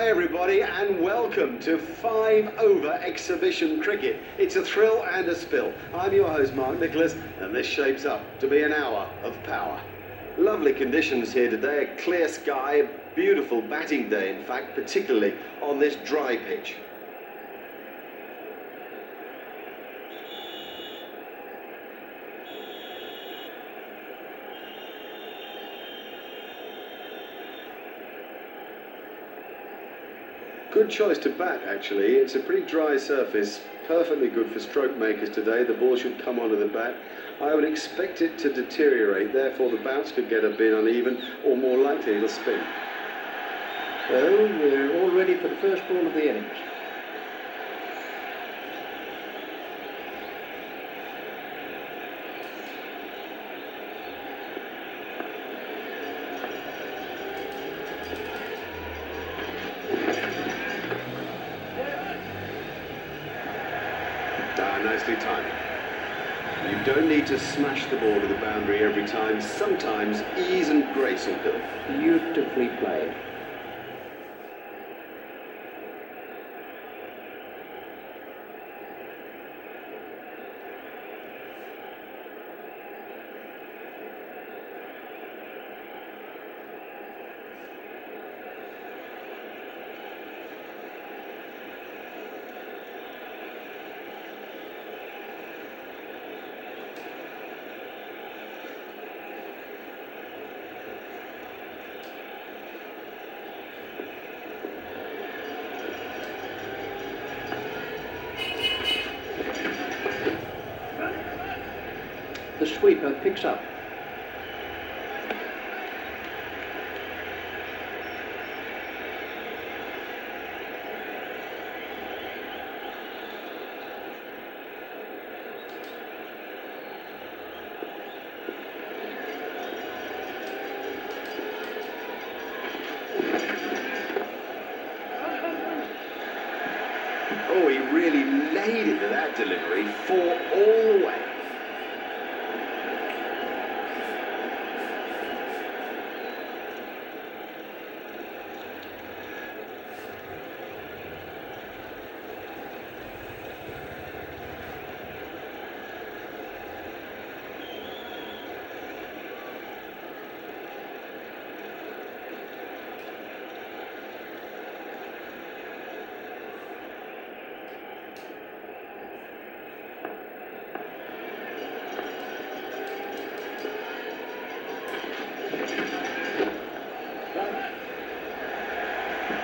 Hi everybody and welcome to 5-over exhibition cricket. It's a thrill and a spill. I'm your host Mark Nicholas and this shapes up to be an hour of power. Lovely conditions here today, a clear sky, a beautiful batting day in fact, particularly on this dry pitch. Good choice to bat, actually. It's a pretty dry surface, perfectly good for stroke makers today. The ball should come onto the bat. I would expect it to deteriorate, therefore the bounce could get a bit uneven, or more likely it'll spin. So we're all ready for the first ball of the innings. Nicely timed. You don't need to smash the ball to the boundary every time. Sometimes ease and grace will do. Beautifully played. The sweeper picks up. Oh, he really laid into that delivery, 4 all the way.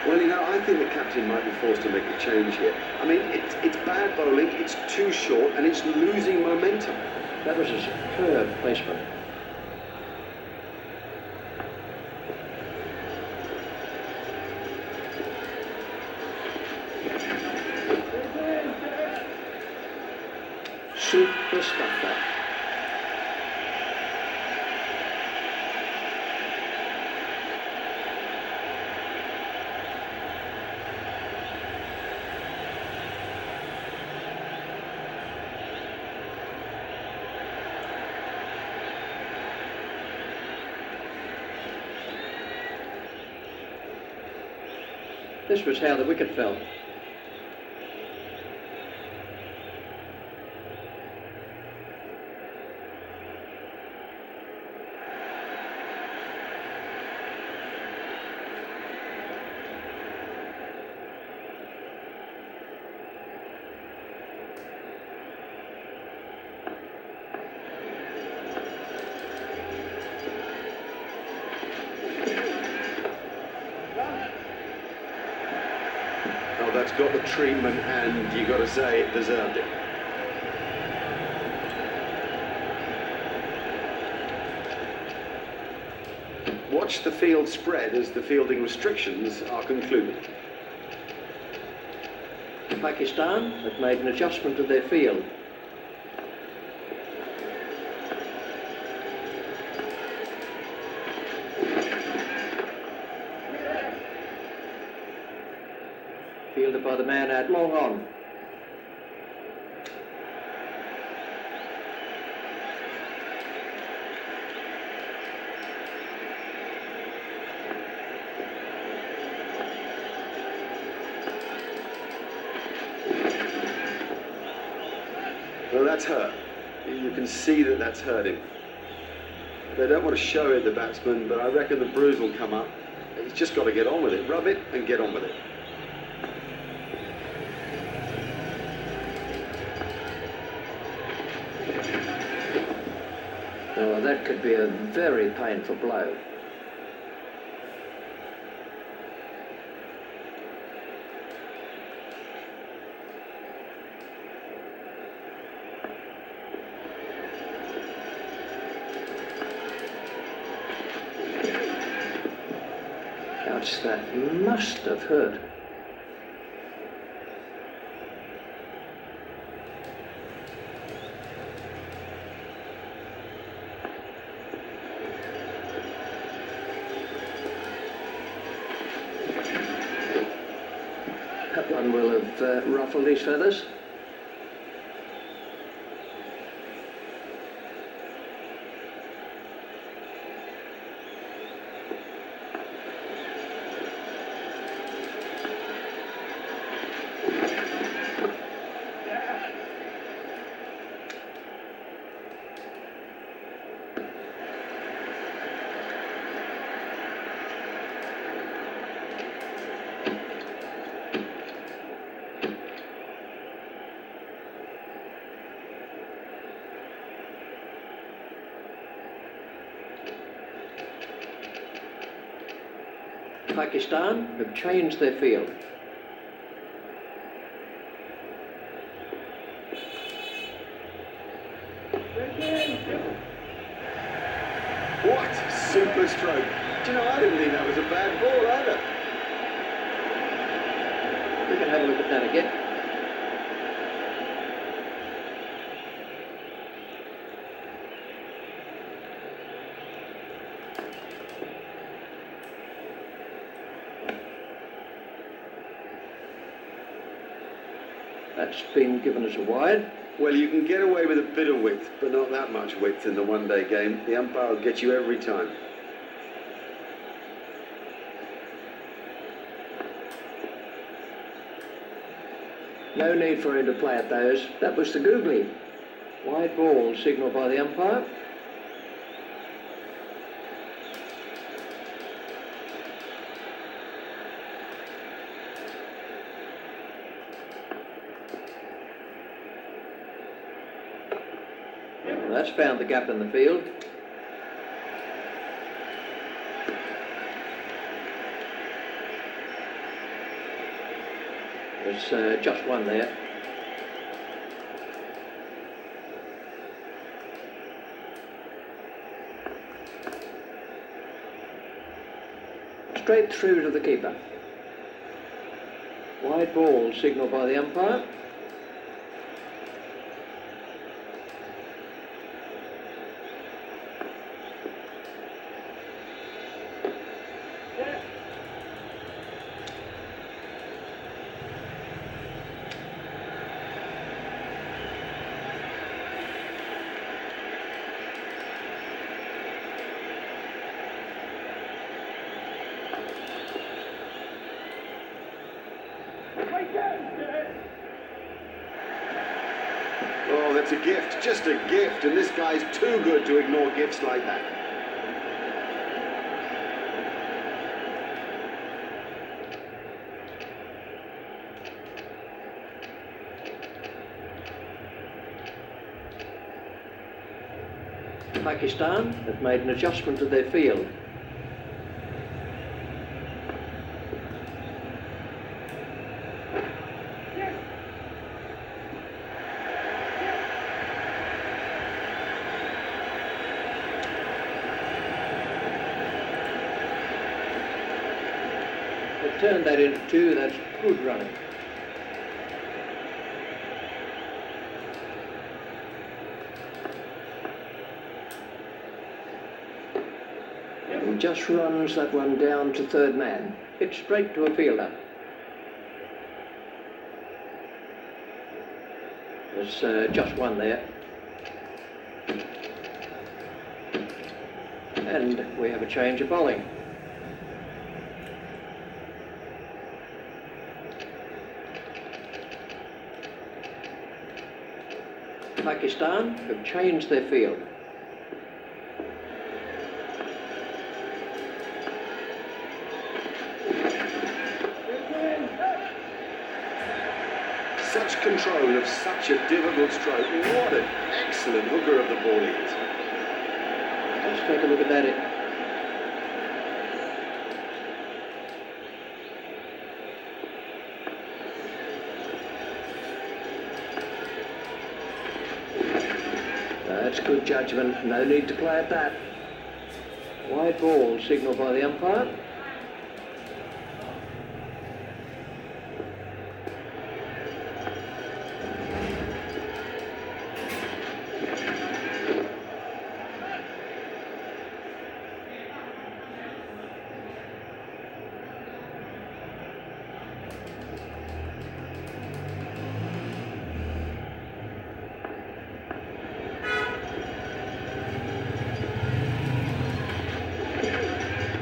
Well, you know, I think the captain might be forced to make a change here. I mean, it's bad bowling, it's too short, and it's losing momentum. That was a superb placement. Super stuff that. This was how the wicket fell. Oh, that's got the treatment, and you've got to say it deserved it. Watch the field spread as the fielding restrictions are concluded. Pakistan have made an adjustment to their field. Fielded by the man out long on. Well, that's hurt. You can see that that's hurt him. They don't want to show it, the batsman, but I reckon the bruise will come up. He's just got to get on with it. Rub it and get on with it. Oh, that could be a very painful blow. Ouch, that must have hurt. That one will have ruffled his feathers. Pakistan have changed their field. What super stroke. Do you know, I didn't think that was a bad ball either. We can have a look at that again. That's been given as a wide. Well, you can get away with a bit of width, but not that much width in the one-day game. The umpire will get you every time. No need for him to play at those. That was the googly. Wide ball signalled by the umpire. That's found the gap in the field. There's just one there. Straight through to the keeper. Wide ball signalled by the umpire. Oh, that's a gift, just a gift, and this guy's too good to ignore gifts like that. Pakistan have made an adjustment to their field. Turn that into two, that's good running. And just runs that one down to third man. It's straight to a fielder. There's just one there. And we have a change of bowling. Pakistan have changed their field. Such control of such a difficult stroke. What an excellent hooker of the ball he is. Let's take a look at that. That's good judgment. No need to play at that. Wide ball signalled by the umpire.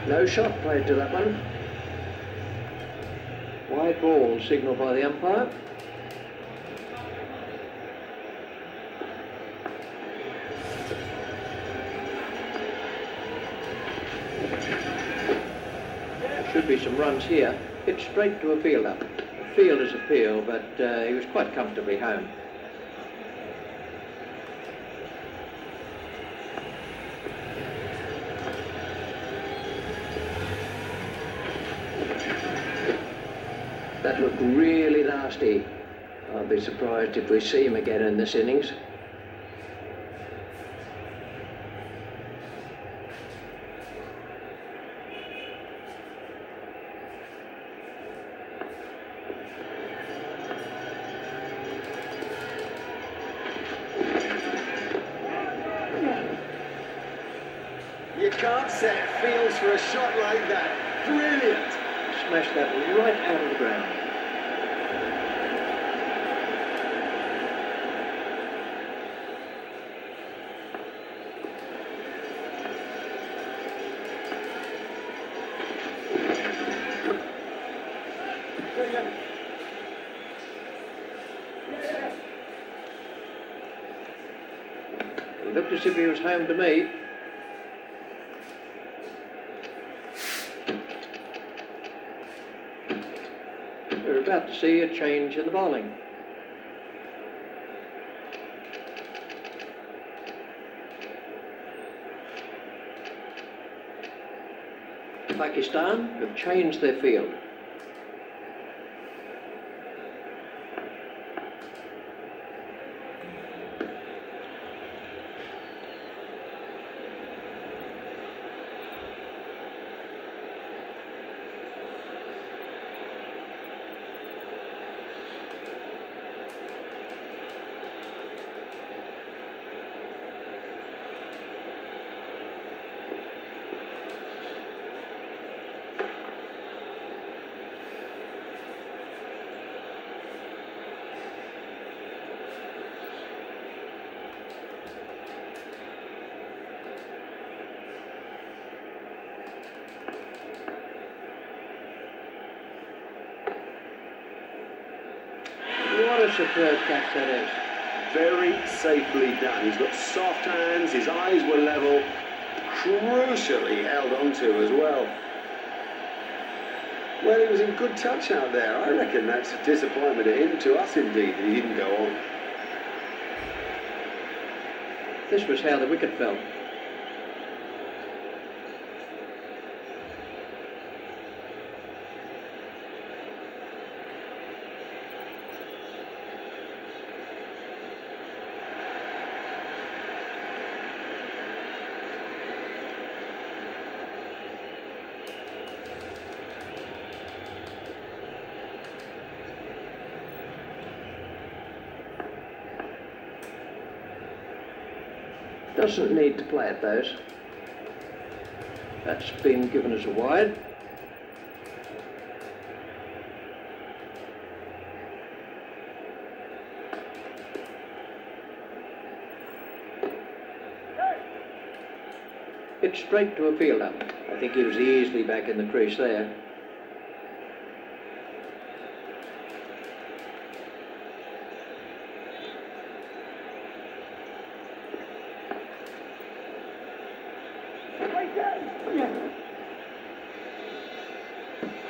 No shot played to that one. Wide ball signalled by the umpire. Should be some runs here. Hit straight to a fielder. A fielder's appeal, but he was quite comfortably home. That looked really nasty. I'll be surprised if we see him again in this innings. You can't set fields for a shot like that. Brilliant. Smashed that right out of the ground. It looked as if he was home to me. We're about to see a change in the bowling. Pakistan have changed their field. What a superb catch that is. Very safely done. He's got soft hands, his eyes were level, crucially held onto as well. Well, he was in good touch out there. I reckon that's a disappointment to him, to us indeed, that he didn't go on. This was how the wicket fell. Doesn't need to play at those. That's been given as a wide. Hit straight to a fielder. I think he was easily back in the crease there.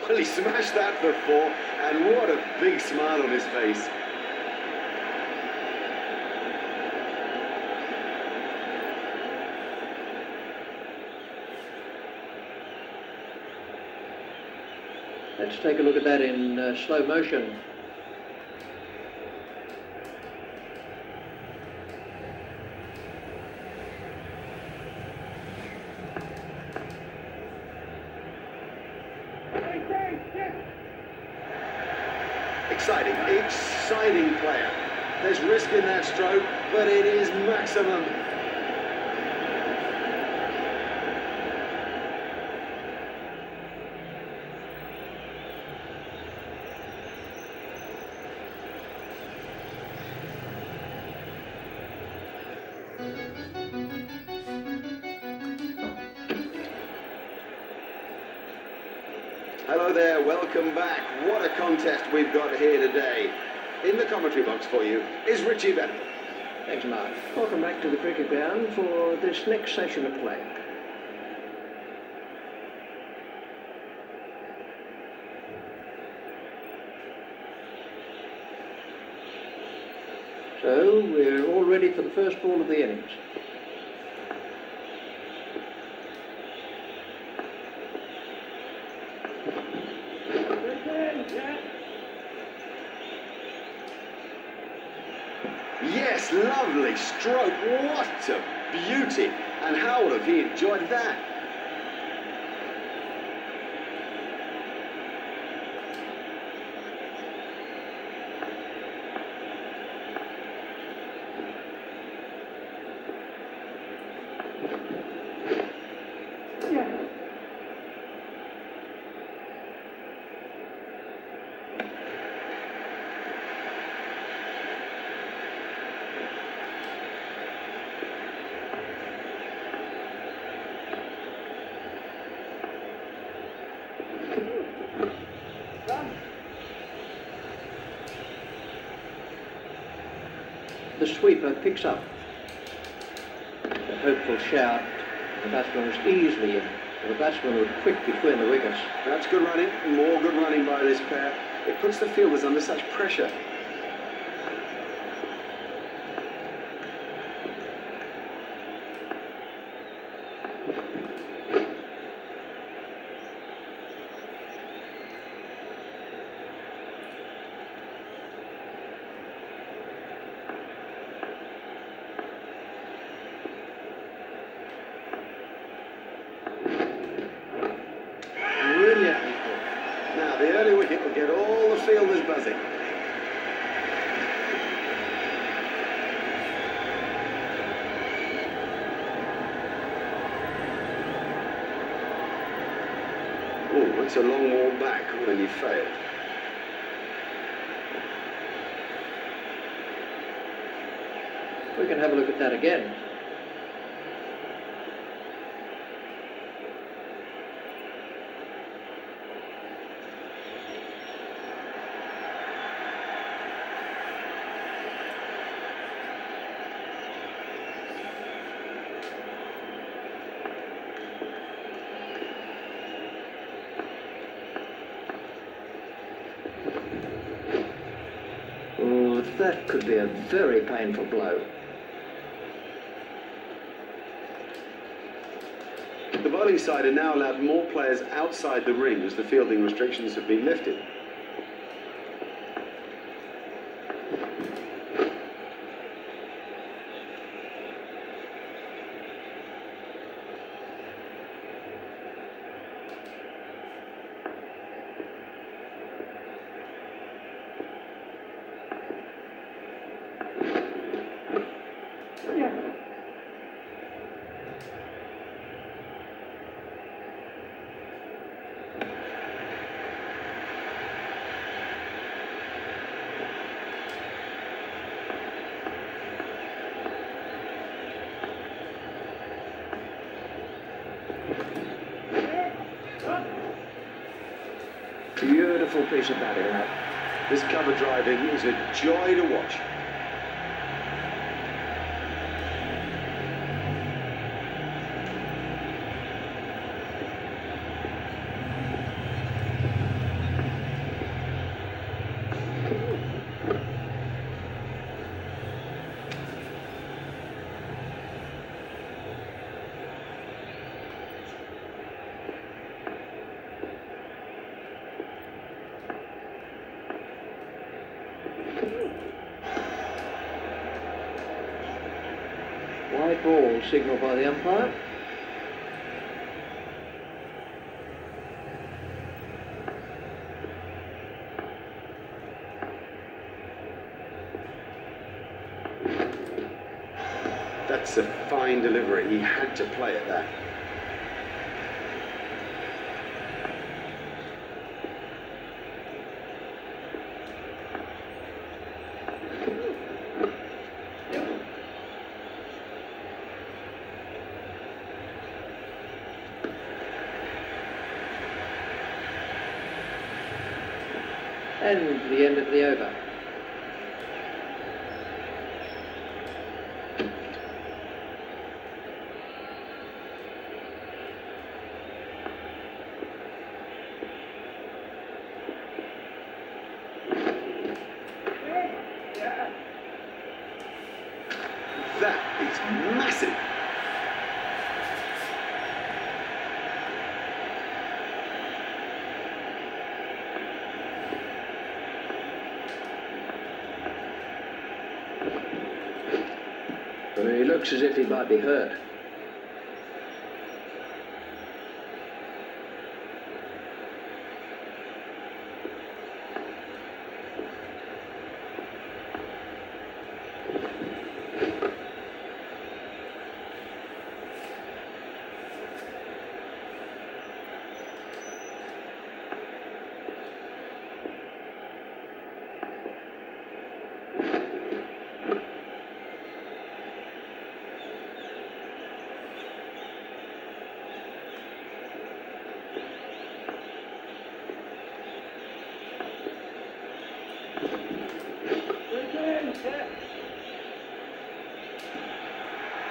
Well, he smashed that for 4, and what a big smile on his face. Let's take a look at that in slow motion. Exciting player. There's risk in that stroke, but it is maximum. Hello there, welcome back. What a contest we've got here today. In the commentary box for you is Richie Bennett. Thanks, Mark. Welcome back to the cricket ground for this next session of play. So, we're all ready for the first ball of the innings. Yes, lovely stroke. What a beauty. And how would have he enjoyed that? The sweeper picks up. A hopeful shout. The batsman was easily in. The batsman was quick between the wickets. That's good running. More good running by this pair. It puts the fielders under such pressure. Now, the early wicket will get all the fielders buzzing. Oh, it's a long walk back when you failed. We can have a look at that again. Oh, that could be a very painful blow. The bowling side are now allowed more players outside the ring as the fielding restrictions have been lifted. Beautiful piece of batting, that. This cover driving is a joy to watch. White ball signalled by the umpire. That's a fine delivery. He had to play at that. And the end of the over. That is massive. He looks as if he might be hurt.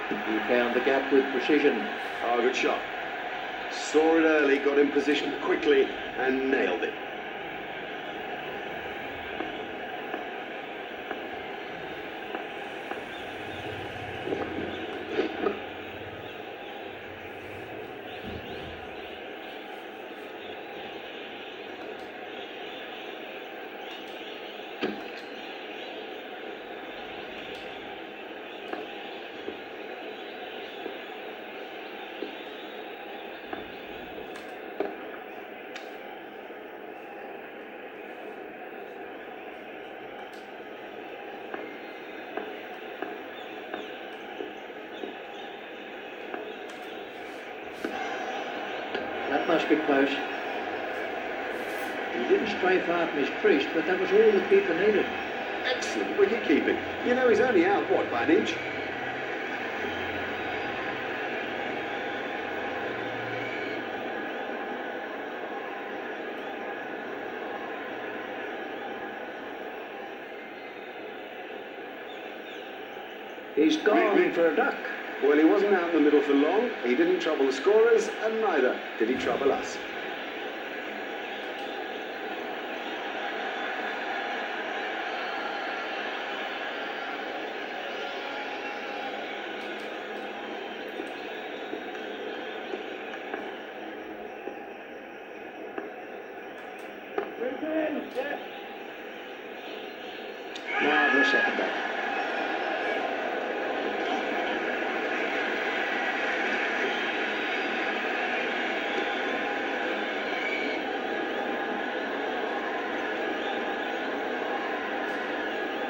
He found the gap with precision. Oh, good shot. Saw it early, got in position quickly and nailed it. That must be close. He didn't stray far from his crease, but that was all the keeper needed. Excellent wicket keeping. You know, he's only out, what, by an inch? He's gone for a duck. Well, he wasn't out in the middle for long. He didn't trouble the scorers, and neither did he trouble us. Marvellous second back.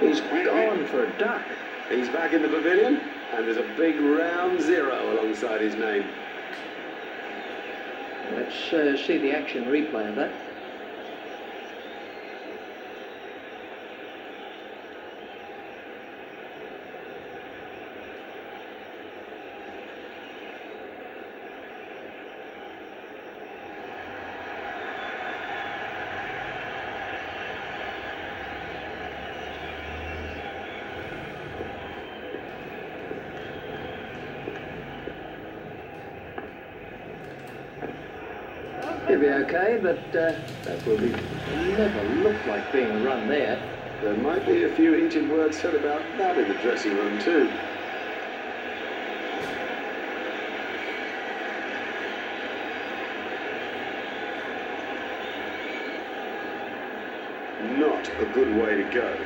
He's gone for a duck. He's back in the pavilion, and there's a big round 0 alongside his name. Let's see the action replay of that. He'll be okay, but that will be never look like being a run there. There might be a few heated words said about that in the dressing room too. Not a good way to go.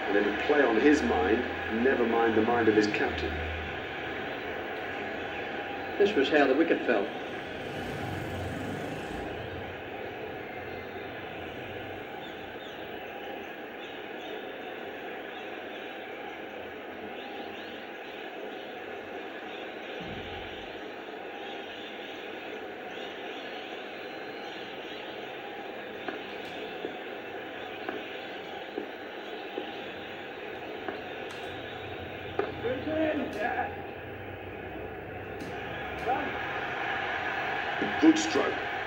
And it'll play on his mind, never mind the mind of his captain. This was how the wicket fell.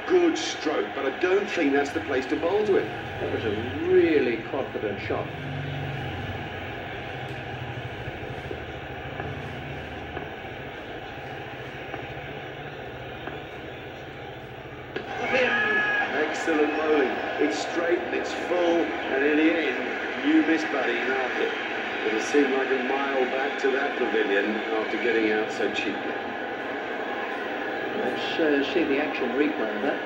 Good stroke, but I don't think that's the place to bowl to him. That was a really confident shot. Excellent bowling. It's straight and it's full, and in the end, you miss buddy, nailed it. It'll seem like a mile back to that pavilion after getting out so cheaply. Let's see the action replay of that.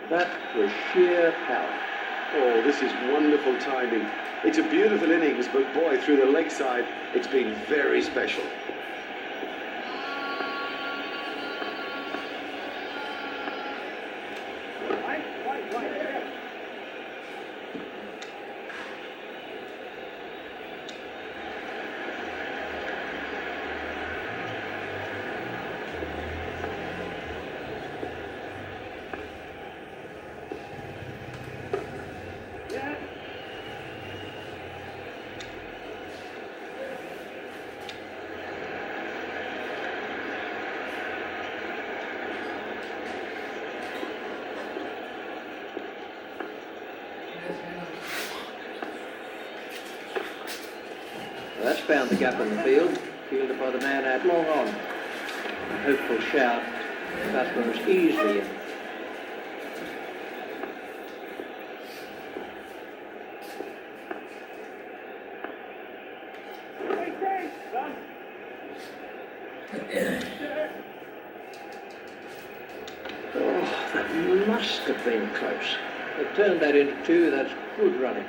That was sheer power. Oh, this is wonderful timing. It's a beautiful innings, but boy, through the leg side, it's been very special. That's found the gap in the field, fielded by the man out long on. A hopeful shout, the batsman was easily in. Oh, that must have been close. They turned that into two, that's good running.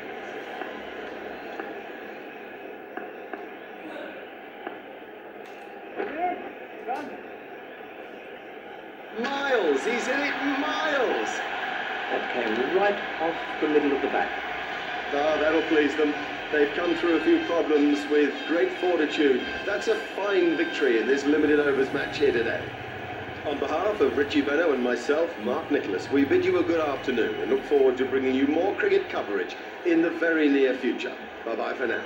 Miles, he's in it, Miles! That came right off the middle of the bat. Ah, that'll please them. They've come through a few problems with great fortitude. That's a fine victory in this limited overs match here today. On behalf of Richie Benno and myself, Mark Nicholas, we bid you a good afternoon and look forward to bringing you more cricket coverage in the very near future. Bye-bye for now.